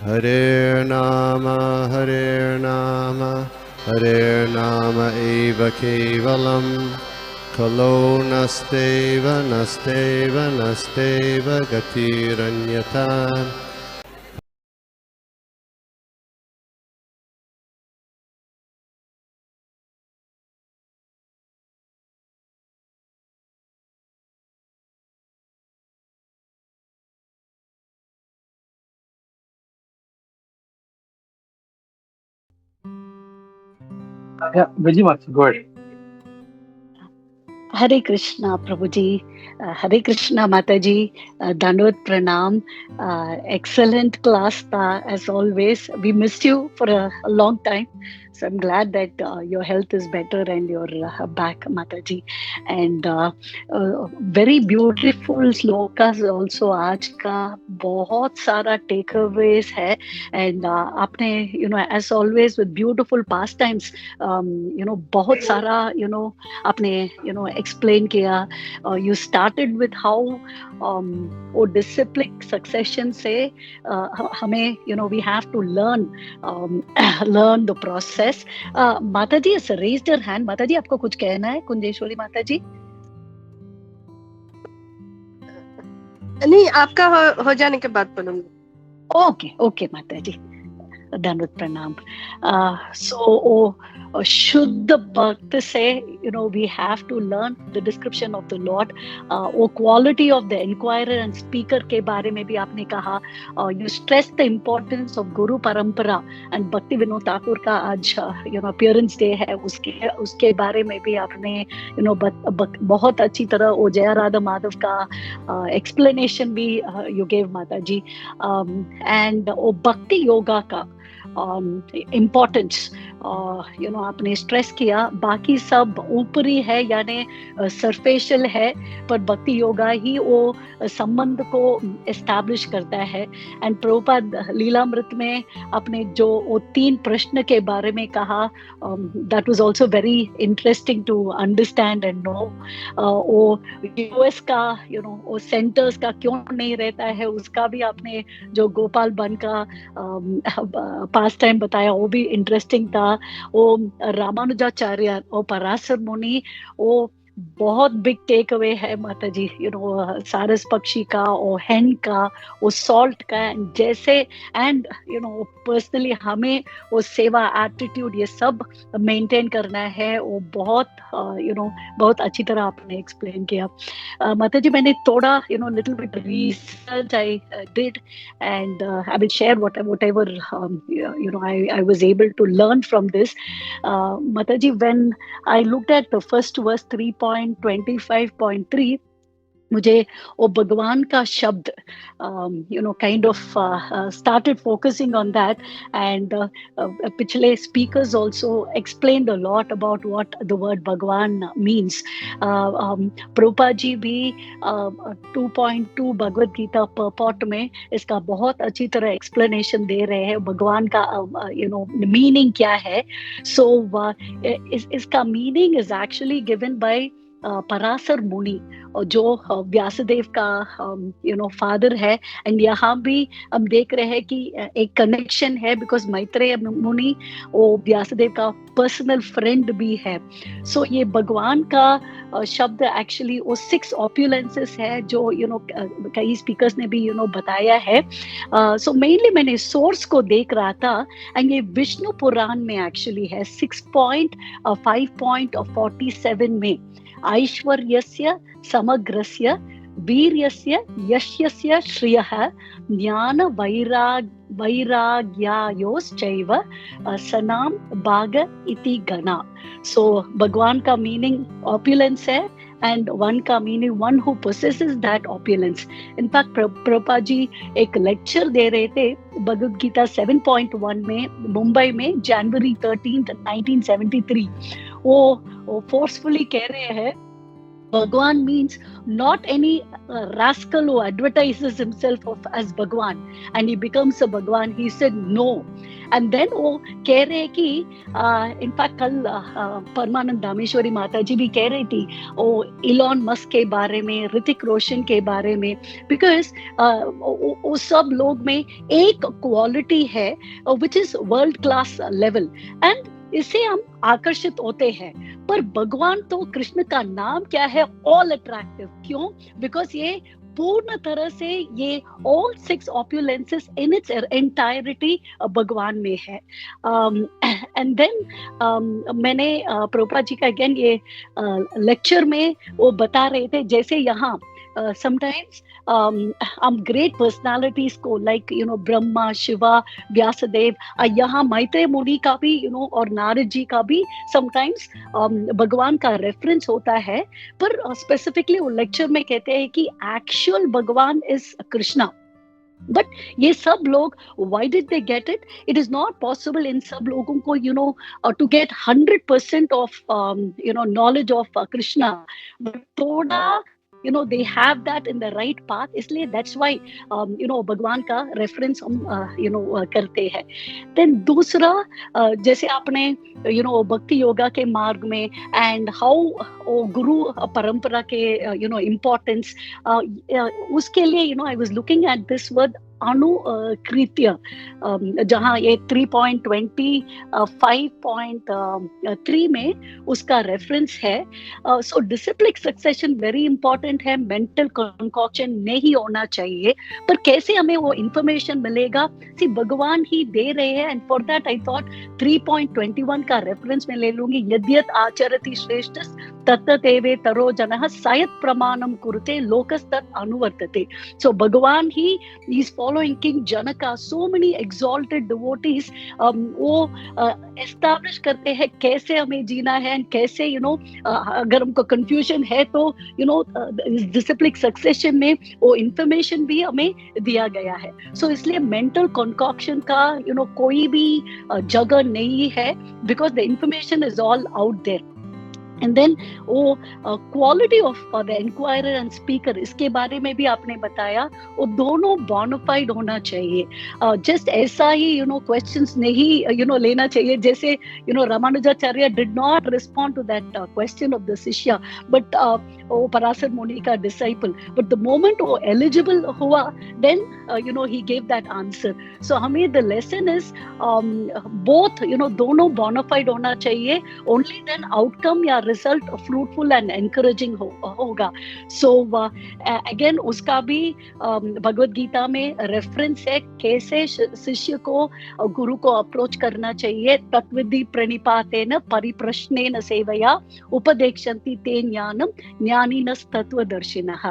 Hare Nama eva kevalam, kalo nasteva nasteva nasteva gatiranyata. Yeah, Vijay Master, go ahead. Hare Krishna, Prabhuji. Hare Krishna, Mataji. Dandavat Pranam. Excellent class, as always. We missed you for a long time. So I'm glad that your health is better and you're back, Mataji. And very beautiful slokas also आज का बहुत सारा takeaways है. And आपने, as always with beautiful pastimes, बहुत सारा, आपने explain किया. You started with how वो disciplic succession से हमें we have to learn learn the process. Mataji has raised her hand. Mataji, आपको कुछ कहना है? कुंजेश्वरी माताजी. नहीं, आपका हो जाने के बाद बोलूंगी. Okay, माताजी. Dandavat Pranam. So, Shuddha Bhakta say, we have to learn the description of the Lord. Quality of the inquirer and speaker ke baare mein bhi aapne kaha. You stress the importance of Guru Parampara and Bhakti Vinod Thakur ka aaj, appearance day hai. Uske baare mein bhi aapne, बहुत अच्छी तरह वो जया राधा माधव का explanation भी you gave Mataji. And वो Bhakti Yoga का importance आपने stress किया. बाकी सब ऊपरी है, यानी सरफेशियल है, पर भक्ति योगा ही वो संबंध को एस्टैब्लिश करता है. एंड प्रभुपाद लीलामृत में आपने जो वो 3 प्रश्न के बारे में कहा, that was also very interesting to understand and know. वो यूएस का वो सेंटर्स का क्यों नहीं रहता है, उसका भी आपने जो गोपाल बन का पास टाइम बताया, वो भी इंटरेस्टिंग था. वो रामानुजाचार्य और पराशर मुनि, वो बहुत बिग टेक अवे है माताजी. सारस पक्षी का और हेन का, वो सॉल्ट का, जैसे एंड पर्सनली हमें वो सेवा एटीट्यूड ये सब मेंटेन करना है. वो बहुत बहुत अच्छी तरह आपने एक्सप्लेन किया. माताजी, मैंने थोड़ा little bit research I did and I will share whatever I was able to learn from this. Mataji, when I looked at the first verse 3.25.3, मुझे वो भगवान का शब्द kind of started focusing on that. And पिछले speakers also explained a lot about what the word भगवान means. Prabhupada जी भी 2.2 Bhagavad Gita purport में इसका बहुत अच्छी तरह explanation दे रहे हैं, भगवान का meaning क्या है. So इसका meaning is actually given by Parashar मुनि, जो व्यासदेव का फादर है. एंड यहाँ भी हम देख रहे हैं कि एक कनेक्शन है, बिकॉज मैत्रेय मुनि वो व्यासदेव का पर्सनल फ्रेंड भी है. सो ये भगवान का शब्द एक्चुअली वो 6 ऑप्युलेंसेस है, जो कई स्पीकर्स ने भी बताया है. सो मेनली मैंने सोर्स को देख रहा था, एंड ये विष्णु पुराण में एक्चुअली है 6.5.47 में. ऐश्वर्यस्य समग्रस्य वीर्यस्य यशस्य श्रियः ज्ञान वैराग्यायोश्चैव सनाम भाग इति गणा. सो भगवान का मीनिंग ऑप्युलेंस है, and one का meaning one who possesses that opulence. In fact, Prabhupada ji एक लेक्चर दे रहे थे भगवद गीता 7.1 में मुंबई में जनवरी 13, 1973. वो फोर्सफुली कह रहे हैं Bhagwan means not any rascal who advertises himself as Bhagwan and he becomes a Bhagwan. He said no. And then वो कह रहे हैं कि इनफैक्ट कल परमानंद दामेश्वरी माता जी भी कह रही थी वो इलॉन मस्क के बारे में, ऋतिक रोशन के बारे में, बिकॉज वो सब लोग में एक क्वालिटी है which is world class level and इससे हम आकर्षित होते हैं. पर भगवान तो कृष्ण का नाम क्या है, ऑल अट्रैक्टिव. क्यों? बिकॉज ये पूर्ण तरह से ये all 6 opulences in its entirety भगवान में है. एंड देन मैंने प्रभुपाद जी का अगेन ये लेक्चर में वो बता रहे थे, जैसे यहाँ sometimes हम ग्रेट पर्सनालिटीज को लाइक ब्रह्मा, शिवा, व्यासदेव, यहाँ मैत्रेय मुनि का भी और नारद जी का भी समटाइम्स भगवान का रेफरेंस होता है. पर स्पेसिफिकली वो लेक्चर में कहते हैं कि एक्चुअल भगवान इज कृष्णा. बट ये सब लोग why did they get it? It is not possible इन सब लोगों को to get 100% of knowledge of Krishna. थोड़ा they have that in the right path, इसलिए that's why भगवान का रेफरेंस हम करते हैं. देन दूसरा जैसे आपने भक्ति योगा के मार्ग में एंड हाउ गुरु परंपरा के इम्पोर्टेंस, उसके लिए I was looking at this word अनुकृत्य, जहाँ ये 3.25.3 में उसका रेफरेंस है. So disciplic succession very important है, मेंटल कंकॉक्शन नहीं होना चाहिए. पर कैसे हमें वो इंफॉर्मेशन मिलेगा? सी भगवान ही दे रहे हैं. And for that I thought 3.21 का रेफरेंस में ले लूंगी. यद्यत आचरति श्रेष्ठ तत्तदेवे तरो जनः सायत प्रमाणम कुरुते लोकस्तत् अनुवर्तते. सो भगवान he is following King Janaka, so many exalted devotees वो establish करते हैं कैसे हमें जीना है and कैसे अगर हमको confusion है तो disciplic succession में वो information भी हमें दिया गया है. So इसलिए mental concoction का कोई भी जगह नहीं है, because the information is all out there. And then वो quality of the inquirer and speaker, इसके बारे में भी आपने बताया, वो दोनों बोनाफाइड होना चाहिए. जस्ट ऐसा ही क्वेश्चंस नहीं लेना चाहिए. जैसे Ramanujacharya did not respond to that question of the शिष्य, बट वो पराशर मुनि का डिसाइपल, बट द मोमेंट वो एलिजिबल हुआ then he gave that answer. So हमें द लेसन इज बोथ दोनों बोनाफाइड होना चाहिए. ओनली देन आउटकम या रिजल्ट फ्रूटफुल एंड एनकरेजिंग होगा. सो अगेन उसका भी भगवत गीता में रेफरेंस है कैसे शिष्य को गुरु को अप्रोच करना चाहिए. तत्विधि प्रणिपातेन परिप्रश्नेन सेवया उपदेक्षन्ति ते ज्ञानम ज्ञानिनस्तत्वदर्शिनः.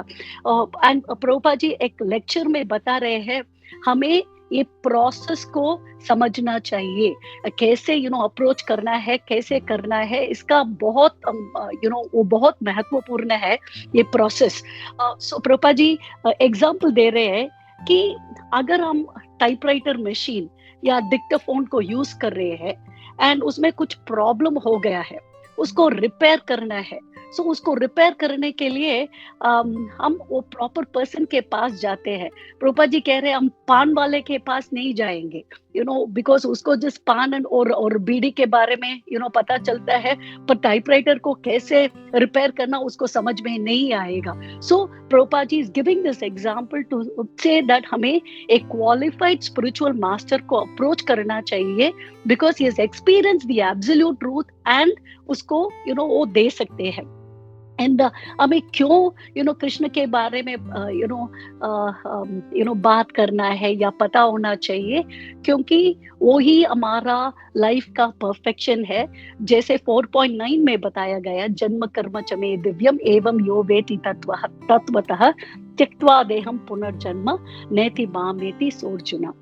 एंड प्रभुपाद जी एक लेक्चर में बता रहे हैं हमें ये प्रोसेस को समझना चाहिए, कैसे अप्रोच करना है, कैसे करना है. इसका बहुत वो बहुत महत्वपूर्ण है ये प्रोसेस. सो प्रभुपाद जी एग्जाम्पल दे रहे हैं कि अगर हम टाइपराइटर मशीन या डिक्टाफोन को यूज कर रहे हैं एंड उसमें कुछ प्रॉब्लम हो गया है, उसको रिपेयर करना है. सो उसको रिपेयर करने के लिए हम वो प्रॉपर पर्सन के पास जाते हैं. प्रभुपाद जी कह रहे हैं हम पान वाले के पास नहीं जाएंगे, बिकॉज उसको जस्ट पान और बीड़ी के बारे में पता चलता है, पर टाइपराइटर को कैसे रिपेयर करना उसको समझ में नहीं आएगा. So Prabhupada ji is giving this example to say that हमें एक क्वालिफाइड स्पिरिचुअल मास्टर को अप्रोच करना चाहिए, because he has experience the absolute truth and उसको वो दे सकते हैं. एंड हमें क्यों कृष्ण के बारे में बात करना है या पता होना चाहिए, क्योंकि वो ही हमारा लाइफ का परफेक्शन है. जैसे 4.9 में बताया गया, जन्म कर्म च मे दिव्यम एवं यो वेति तत्वतः त्यक्त्वा देहम पुनर्जन्म नेति मामेति सोर्जुना.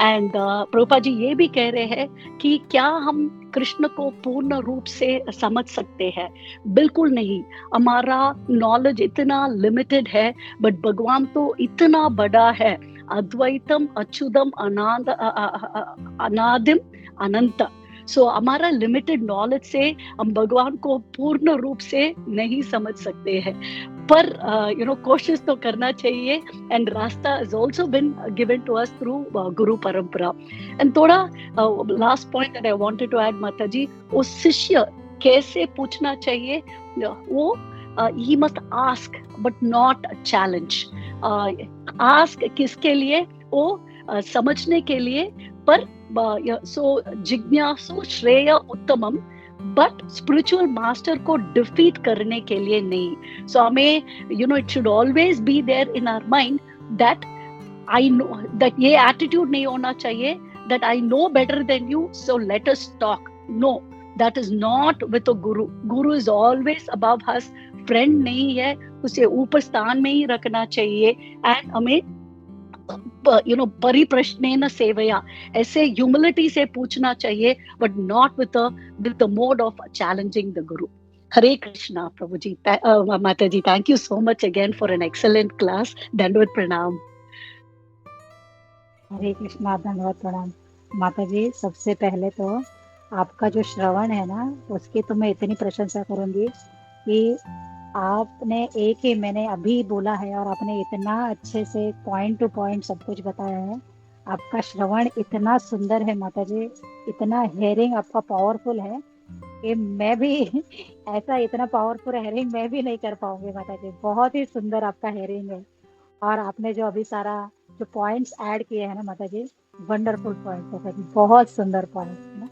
एंड प्रभुपाद जी ये भी कह रहे हैं कि क्या हम कृष्ण को पूर्ण रूप से समझ सकते हैं? बिल्कुल नहीं. हमारा नॉलेज इतना लिमिटेड है, बट भगवान तो इतना बड़ा है. अद्वैतम अच्युतम अनादिम अनंत. सो हमारा लिमिटेड नॉलेज से हम भगवान को पूर्ण रूप से नहीं समझ सकते हैं, पर कोशिश तो करना चाहिए। एंड रास्ता is also been given to us through गुरु परंपरा। एंड थोड़ा last point that I wanted to add माता जी, वो शिष्य कैसे पूछना चाहिए, वो he must ask but not challenge। ask किसके लिए, वो समझने के लिए, पर सो जिज्ञासु श्रेय उत्तमम, बट स्पिरिचुअल मास्टर को डिफीट करने के लिए नहीं। सो हमें it should always be there in our mind that I know, that ये एटीट्यूड नहीं होना चाहिए that I know better than you so let us talk. No, that is not with a guru. Guru is always above us, friend नहीं है, उसे ऊपर स्थान में ही रखना चाहिए। एंड हमें परिप्रश्नेन सेवया, ऐसे ह्यूमिलिटी से पूछना चाहिए, but not with the mode of challenging the guru. Hare Krishna Prabhu ji. माता जी, thank you so much again for an excellent class. दंडवत प्रणाम। हरे कृष्णा, धन्यवाद, प्रणाम। माता जी, सबसे पहले तो आपका जो श्रवण है ना, उसकी तो मैं इतनी प्रशंसा करूंगी कि आपने एक ही मैंने अभी बोला है और आपने इतना अच्छे से पॉइंट टू पॉइंट सब कुछ बताया है। आपका श्रवण इतना सुंदर है माता जी, इतना हेयरिंग आपका पावरफुल है कि मैं भी ऐसा इतना पावरफुल हेयरिंग मैं भी नहीं कर पाऊंगी माता जी। बहुत ही सुंदर आपका हेयरिंग है। और आपने जो अभी सारा जो पॉइंट्स ऐड किए हैं ना माता जी, वंडरफुल पॉइंट माता जी, बहुत सुंदर पॉइंट है ना।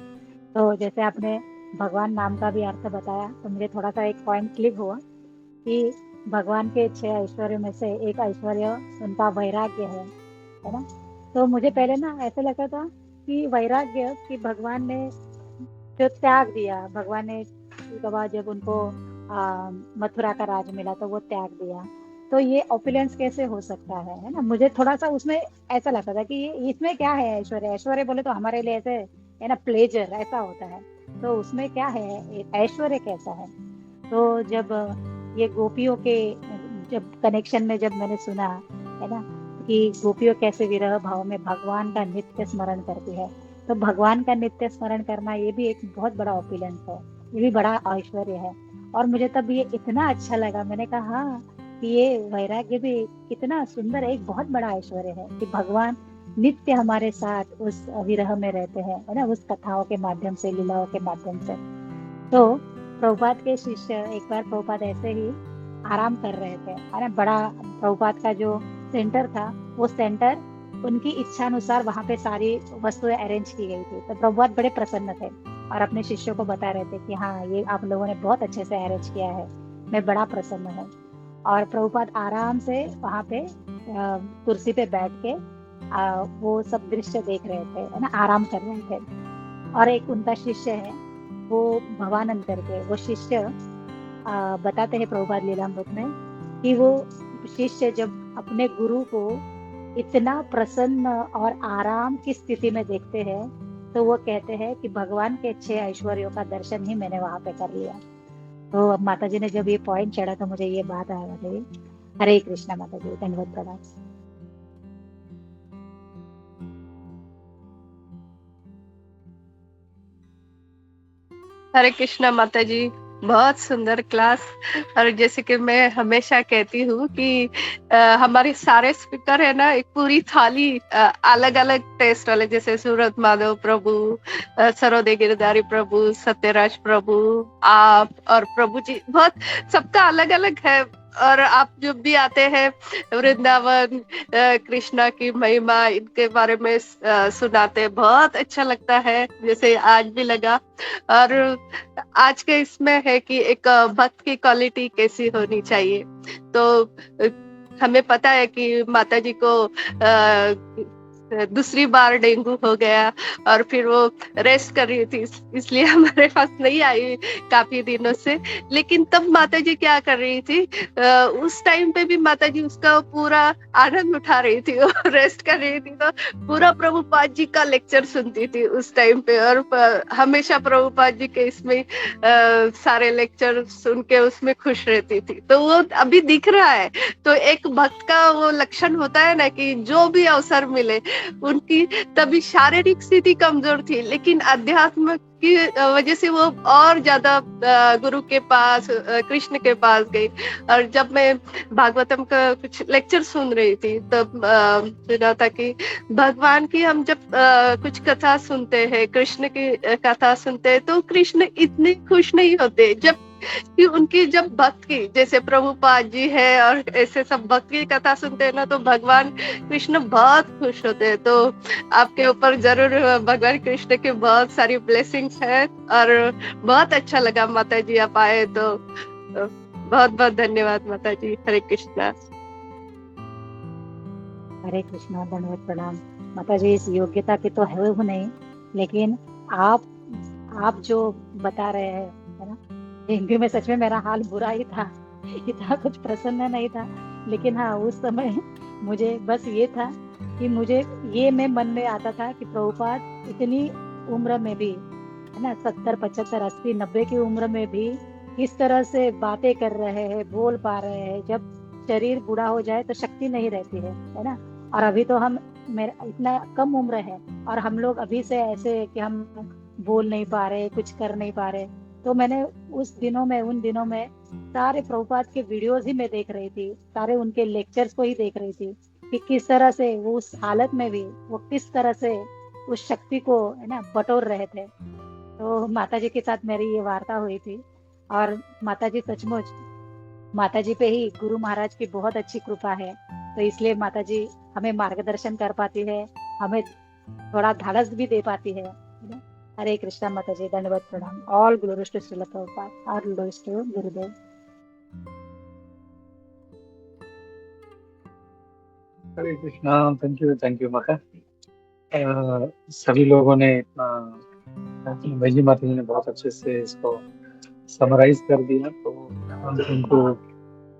तो जैसे आपने भगवान नाम का भी अर्थ बताया, तो मुझे थोड़ा सा एक पॉइंट क्लिक हुआ कि भगवान के 6 ऐश्वर्य में से एक ऐश्वर्य उनका वैराग्य है ना। तो मुझे पहले ना ऐसा लगता था कि वैराग्य कि भगवान ने जो त्याग दिया, भगवान ने जब उनको मथुरा का राज मिला तो वो त्याग दिया, तो ये ऑपुलेंस कैसे हो सकता है ना। मुझे थोड़ा सा उसमें ऐसा लगता था कि इसमें क्या है ऐश्वर्य। ऐश्वर्य बोले तो हमारे लिए ऐसे है ना, प्लेजर ऐसा होता है, तो उसमें क्या है, ऐश्वर्य कैसा है। तो जब ये गोपियों के जब कनेक्शन में जब मैंने सुना है ना कि गोपियों कैसे विरह भाव में भगवान का नित्य स्मरण करती है, तो भगवान का नित्य स्मरण करना ये भी एक बहुत बड़ा ऑपुलेंस है, ये भी बड़ा ऐश्वर्य है। और मुझे तब ये इतना अच्छा लगा, मैंने कहा हाँ कि ये वैराग्य भी कितना सुंदर है, एक बहुत बड़ा ऐश्वर्य है कि भगवान नित्य हमारे साथ उस विरह में रहते हैं है ना, उस कथाओं के माध्यम से, लीलाओं के माध्यम से। तो प्रभुपाद के शिष्य एक बार प्रभुपाद ऐसे ही आराम कर रहे थे है ना, बड़ा प्रभुपाद का जो सेंटर था, वो सेंटर उनकी इच्छा अनुसार वहाँ पे सारी वस्तुएं अरेंज की गई थी। तो प्रभुपाद बड़े प्रसन्न थे और अपने शिष्यों को बता रहे थे कि हाँ, ये आप लोगों ने बहुत अच्छे से अरेंज किया है, मैं बड़ा प्रसन्न हूँ। और प्रभुपाद आराम से वहाँ पे कुर्सी पे बैठ के वो सब दृश्य देख रहे थे है ना, आराम कर रहे थे। और एक उनका शिष्य है, वो भवानंद करके, वो शिष्य बताते हैं प्रभुपाद लीलामृत में कि वो शिष्य जब अपने गुरु को इतना प्रसन्न और आराम की स्थिति में देखते हैं, तो वो कहते हैं कि भगवान के 6 ऐश्वर्यों का दर्शन ही मैंने वहां पे कर लिया। तो अब माता जी ने जब ये पॉइंट चढ़ा तो मुझे ये बात आया माता जी। हरे कृष्णा माता जी, धन्यवाद प्रणाम। हरे कृष्णा माता जी, बहुत सुंदर क्लास। और जैसे कि मैं हमेशा कहती हूँ कि हमारे सारे स्पीकर है ना, एक पूरी थाली अलग अलग टेस्ट वाले, जैसे सूरत माधव प्रभु, सरोदे गिरधारी प्रभु, सत्यराज प्रभु, आप और प्रभु जी, बहुत सबका अलग अलग है। और आप जब भी आते हैं वृंदावन, कृष्णा की महिमा, इनके बारे में सुनाते, बहुत अच्छा लगता है, जैसे आज भी लगा। और आज के इसमें है कि एक भक्त की क्वालिटी कैसी होनी चाहिए। तो हमें पता है कि माता जी को दूसरी बार डेंगू हो गया और फिर वो रेस्ट कर रही थी, इसलिए हमारे पास नहीं आई काफी दिनों से। लेकिन तब माता जी क्या कर रही थी, उस टाइम पे भी माता जी उसका पूरा आनंद उठा रही थी, और रेस्ट कर रही थी, तो पूरा प्रभुपाद जी का लेक्चर सुनती थी उस टाइम पे। और हमेशा प्रभुपाद जी के इसमें सारे लेक्चर सुन के उसमें खुश रहती थी। तो वो अभी दिख रहा है। तो एक भक्त का वो लक्षण होता है ना कि जो भी अवसर मिले उनकी तभी शारीरिक स्थिति कमजोर थी, लेकिन अध्यात्म की वजह से वो और ज्यादा गुरु के पास, कृष्ण के पास गई। और जब मैं भागवतम का कुछ लेक्चर सुन रही थी तब सुना था कि भगवान की हम जब कुछ कथा सुनते हैं, कृष्ण की कथा सुनते हैं, तो कृष्ण इतने खुश नहीं होते। जब कि उनकी जब भक्त की, जैसे प्रभुपाद जी है और ऐसे सब भक्त की कथा सुनते हैं ना, तो भगवान कृष्ण बहुत खुश होते हैं। तो आपके ऊपर जरूर भगवान कृष्ण की बहुत सारी ब्लेसिंग्स है और बहुत अच्छा लगा माता जी आप आए, तो बहुत बहुत धन्यवाद माता जी। हरे कृष्णा। हरे कृष्णा, धन्यवाद, प्रणाम। माता जी, इस योग्यता के तो है वो नहीं, लेकिन आप जो बता रहे हैं, है ना, हिंदी में सच में मेरा हाल बुरा ही था, इतना कुछ प्रसन्न नहीं था। लेकिन हाँ, उस समय मुझे बस ये था कि मुझे ये में मन में आता था कि प्रभुपाद इतनी उम्र में भी, है ना, 70, 75, 80, 90 की उम्र में भी किस तरह से बातें कर रहे हैं, बोल पा रहे हैं। जब शरीर बूढ़ा हो जाए तो शक्ति नहीं रहती है ना। और अभी तो मेरा इतना कम उम्र है और हम लोग अभी से ऐसे कि हम बोल नहीं पा रहे, कुछ कर नहीं पा रहे। तो मैंने उन दिनों में सारे प्रभुपाद के वीडियोस ही मैं देख रही थी, सारे उनके लेक्चर्स को ही देख रही थी कि किस तरह से वो उस हालत में भी वो किस तरह से उस शक्ति को, है ना, बटोर रहे थे। तो माता जी के साथ मेरी ये वार्ता हुई थी और माता जी सचमुच, माता जी पे ही गुरु महाराज की बहुत अच्छी कृपा है। तो इसलिए माता जी हमें मार्गदर्शन कर पाती है, हमें थोड़ा धाड़स भी दे पाती है। हरे कृष्णा माता जी, धन्यवाद, प्रणाम। All glories to Srila Prabhupada, all glories to गुरुदेव। हरे कृष्णा। थैंक यू माता। सभी लोगों ने वैजी माता जी ने बहुत अच्छे से इसको समराइज कर दिया। तो उनको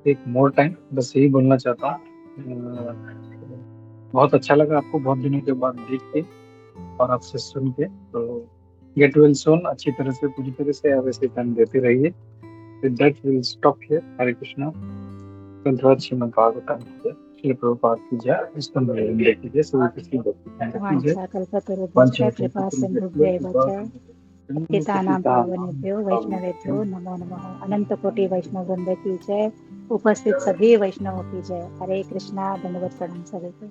एक मोर टाइम बस यही बोलना चाहता हूँ, बहुत अच्छा लगा आपको बहुत दिनों के बाद देख के और आपसे सुन के। तो गेट वेल सोन, अच्छी तरह से पूरी तरह से आप ऐसे टाइम देते रहिए। With that we'll stop here. हरे कृष्णा। ग्रंथराज श्रीमद् भागवतम की जय, श्री प्रभुपाद की जय, स्तंभ की जय, सभी कृष्ण भक्ति की जय। वाञ्छाकल्पतरुभ्यश्च कृपा सिन्धुभ्यैव च पतितानां पावनेभ्यो वैष्णवेभ्यो नमो नमः। अनंत कोटि वैष्णव वृंद की जय, उपस्थित सभी वैष्णवों की जय। हरे कृष्णा, धन्यवाद, प्रणाम सभी को।